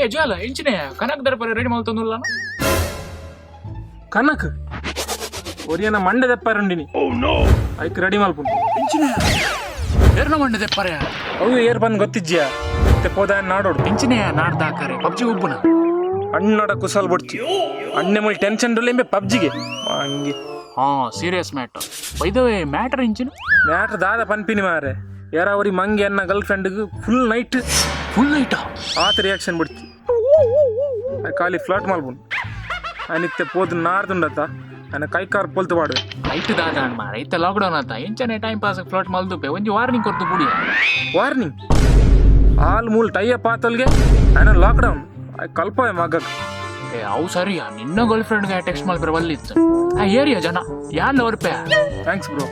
ಜ್ವಾಲ ಇಂಚಿನ ಕನಕ್ ದರ್ಪರ ರೆಡಿ ಮಾಡ್ತಂದಿಲ್ಲ ಕನಕ್ ಒರಿಯನ ಮಂಡೆ ದೆಪ್ಪಾರುಂಡಿನಿ hike ready ಮಲ್ಪುಂಡು ಇಂಚಿನ ಎರ್ನ ಮಂಡೆ ದೆಪ್ಪರ ಅವು ಏರ್ ಬಂದು ಗೊತ್ತಿಜ್ಜಿಯ ತೆಪ್ಪೋದ ನಾಡೋಡು ಇಂಚಿನ ನಾಡ್ದಾಕರೆ ಪಬ್ಜಿ ಉಬ್ಬುನ ಅಣ್ಣೋಡ ಕುಸಲ್ ಬಿಡ್ತಿ ಅಣ್ಣೆ ಮುಲ್ ಟೆನ್ಷನ್ ಲೆಂಬೆ ಪಬ್ಜಿಗೆ ಹಂಗೆ ಹಾ ಸೀರಿಯಸ್ ಮ್ಯಾಟರ್ ಬೈದವೇ ಮ್ಯಾಟರ್ ಇಂಚಿನ ಮ್ಯಾಟ್ರ್ ದಾದ ಪನ್ಪಿನಿ ಮಾರೆ ಯಾರಾವರಿ ಮಂಗೆ ಅನ್ನ ಗರ್ಲ್ ಫ್ರೆಂಡ್ಗೆ ಫುಲ್ ನೈಟಾ ಆತ ರಿಯಾಕ್ಷನ್ ಬಿಡ್ತಿ ಖಾಲಿ ಫ್ಲರ್ಟ್ ಮಲ್ಪುಂಡು ಅನಿತ್ತೆ ಪೋದು ನಾರ್ದುಂಡತ್ತ ಅನ್ನ ಕೈಕಾರ್ ಪೊಲ್ತು ಮಾಡುವೆ ಐಟ್ ದಾದ ಮಾರ ಐತ ಲಾಕ್ಡೌನ್ ಆತ ಇಂಚನೆ ಟೈಮ್ ಪಾಸ್ ಫ್ಲೋಟ್ ಮಲ್ದುಪೆ ಒಂಜಿ ವಾರ್ನಿಂಗ್ ಕೊರ್ತು ಬುಡಿ ವಾರ್ನಿಂಗ್ ಆಲ್ ಮೂಲ್ ಟೈಯ ಪಾತಲ್ಗೆ ಅನ್ನ ಲಾಕ್ಡೌನ್ ಕಲ್ಪವೆ ಮಗಕ್ಕೆ ಏ ಅವು ಸರಿಯಾ ನಿನ್ನ ಗರ್ಲ್ ಫ್ರೆಂಡ್ಗೆ ಟೆಕ್ಸ್ಟ್ ಮಾಡ್ಬರ ಬಲ್ಲಿತ್ತು ಆ ಏರಿಯಾ ಜನ ಯಾನ್ ಅವ್ರಪೆ ಥ್ಯಾಂಕ್ಸ್ ಬ್ರೋ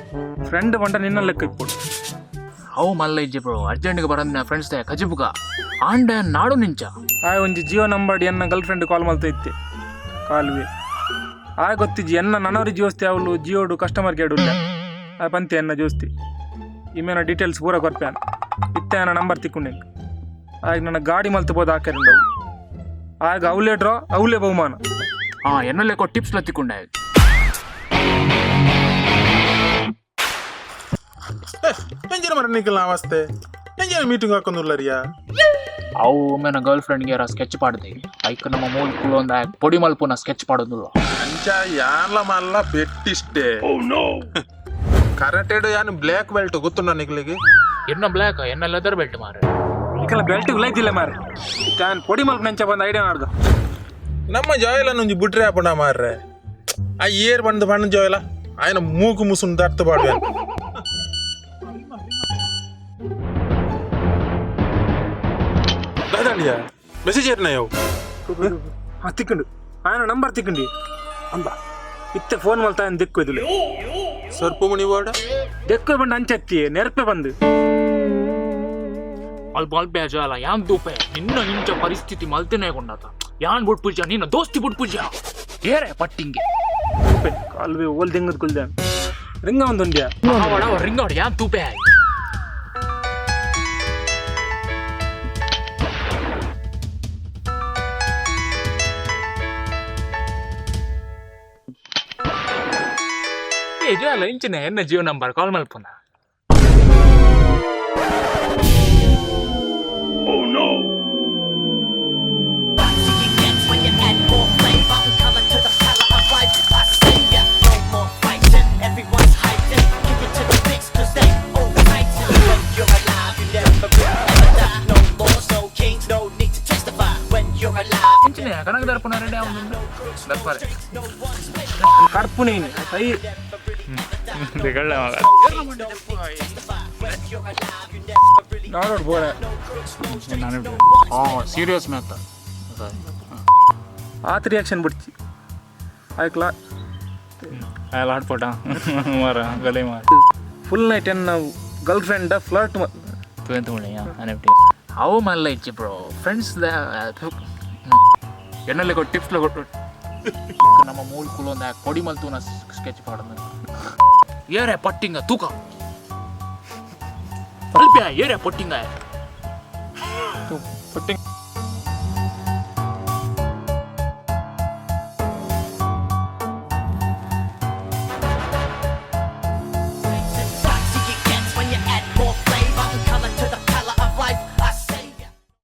ಫ್ರೆಂಡ್ ಬಂಡ ನಿನ್ನ ಲೆಕ್ಕ ಇಪ್ಪು ಅವು ಮಲ್ಲ ಇಜ್ಜಿ ಬ್ರೋ ಅರ್ಜೆಂಟ್ಗೆ ಬರೋದು ಫ್ರೆಂಡ್ಸ್ ದೇ ಕಜಿಬುಗ ಆಂಡ ನಾಡು ನಿಂಚ ಒಂಜಿ ಜಿಯೋ ನಂಬರ್ ಎನ್ನ ಗರ್ಲ್ ಫ್ರೆಂಡ್ ಕಾಲ್ ಮಾಡ್ತಾ ಇತ್ತೆ ಕಾಲುವೆ ಗೊತ್ತಿಜ್ಜಿ ಎನ್ನ ನನವರಿ ಜೋಸ್ತಿ ಅವಳು ಜಿಯೋಡು ಕಸ್ಟಮರ್ ಕೇರ್ ಉಳ್ಳ ಪಂತೆ ಎನ್ನ ಜೋಸ್ತಿ ಇಮೇನ ಡೀಟೇಲ್ಸ್ ಪೂರ ಕೊರ್ಪ್ಯಾನ ಇತ್ತೆ ನನ್ನ ನಂಬರ್ ತಿಕ್ಕೊಂಡೆ ನನ್ನ ಗಾಡಿ ಮಲ್ತಬೋದು ಹಾಕ್ಯಾರಂಡು ಅವಲೇ ಡ್ರಾ ಅವಲೇ ಬಹುಮಾನ ಎನ್ನಲ್ಲೇ ಕೊಟ್ಟು ಟಿಪ್ಸ್ ಲತ್ತಿಕೊಂಡೆ ಎಂಜಿನ ಮರ ನಿಖಿಲ್ ಅವಸ್ಥೆ ಎಂಜಿನ ಮೀಟಿಂಗ್ ಹಾಕೊಂಡುಲ್ಲರಿಯಾ ಅವು ಒಮ್ಮೆ ಗರ್ಲ್ ಫ್ರೆಂಡ್ಗೆ ಸ್ಕೆಚ್ ಪಾಡ್ದೆ ಐಕ್ ನಮ್ಮ ಮೂಲ ಕುಳು ಒಂದ ಪೊಡಿ ಮಲ್ಪುನ ಸ್ಕೆಚ್ ಪಾಡೋದಿಲ್ಲ ಅಂಚ ಯಾನ್ಲ ಮಲ್ಲ ಬೆಟ್ಟಿಷ್ಟೇ ಕರಾಟೆಡು ಯಾನು ಬ್ಲ್ಯಾಕ್ ಬೆಲ್ಟ್ ಗೊತ್ತುಂಡ ನಿಖಿಲಿಗೆ ಎನ್ನ ಬ್ಲ್ಯಾಕ್ ಎನ್ನ ಲೆದರ್ ಬೆಲ್ಟ್ ಮಾರ ಈಕಲ್ಲ ಬೆಲ್ಟ್ ಉಲೈತಿಲ್ಲ ಮಾರೆ ನಾನು ಪೊಡಿ ಮಲ್ಪ ನೆಂಚ ಬಂದು ಐಡಿಯಾ ಮಾಡ್ದು ನಮ್ಮ ಜೋಯಲ ಒಂಜಿ ಬುಟ್ರೆ ಹಾಪುಂಡ ಮಾರ್ರೆ ಆ ಏರ್ ಬಂದು ಬಣ್ಣ ಜೋಯಲ ఆయన ಮೂಗು ಮುಸುನ್ ದರ್ತ ಬಾಡ್ವೆ ದಾದಾಳಿಯ ಮೆಸೇಜ್ ಏರ್ನಯವು ತಿಕ್ಕೊಂಡು ఆయన ನಂಬರ್ ತಿಕ್ಕೊಂಡಿ ಅಂಬ ಇತ್ತೆ ಫೋನ್ ಮಲ್ತಾ ದೆಕ್ಕು ಇದಿಲ್ಲ ಸ್ವಲ್ಪ ಮಣಿ ವಾಡ ದೆಕ್ಕು ಬಂದು ಅಂಚತ್ತಿ ನೆರಪೆ ಬಂದು ಅಲ್ಬೆ ಅಜಾಲ ಯಾನ್ ದೂಪೆ ನಿನ್ನ ಇಂಚ ಪರಿಸ್ಥಿತಿ ಮಲ್ತೇನೆ ಕೊಂಡಾತ ಯಾನ್ ಬುಟ್ ಪೂಜ ನಿನ್ನ ದೋಸ್ತಿ ಬುಟ್ ಪೂಜ ಏರೆ ಪಟ್ಟಿಂಗೆ ಕಾಲುವೆ ಓಲ್ ದೆಂಗದ್ ಕುಲ್ದೆ ರಿಂಗ ಒಂದುಂಡ್ಯಾ ರಿಂಗ್ ಆಡ ಯಾನ್ ತೂಪೆ ಜೋಲ ಇಂಚಿನ ಎನ್ನ ಜಿಯೋ ನಂಬರ್ ಕಾಲ್ ಮಲ್ಪುನ ಕನಕ ದರ್ಪಣ ರೆಡಿ ದರ್ಪಾರೆ ಕರ್ಪು ನೀನು ಕೈ ನಾಡೋಡು ಬೋರೆ ಸೀರಿಯಸ್ ಮ್ಯಾತ ಆತ ರಿಯಾಕ್ಷನ್ ಬಿಡ್ತಿ ಆಯ್ಕಲ ಆಡ್ಪೋಟ ಮಾರ ಗಲೆ ಮಾರ ಫುಲ್ ನೈಟ್ ಏನು ನಾವು ಗರ್ಲ್ ಫ್ರೆಂಡ್ ಫ್ಲರ್ಟ್ ಅವು ಮಲ್ಲ ಇಚ್ಚಿ ಬ್ರೋ ಫ್ರೆಂಡ್ಸ್ ಎನ್ನಲ್ಲೇ ಕೊಟ್ಟು ಟಿಪ್ಸ್ಲ ಕೊಟ್ಟು ನಮ್ಮ ಮೂಲ ಕುಲು ಒಂದು ಪೊಡಿ ಮಲ್ತು ನಾ ಸ್ಕೆಚ್ ಪಾಡೋದು ಏರೆ ಪಟ್ಟಿಂಗ ತೂಕ ಅಲ್ಪ್ಯಾ ಏರೆ ಪಟ್ಟಿಂಗ ಪಟ್ಟಿಂಗ್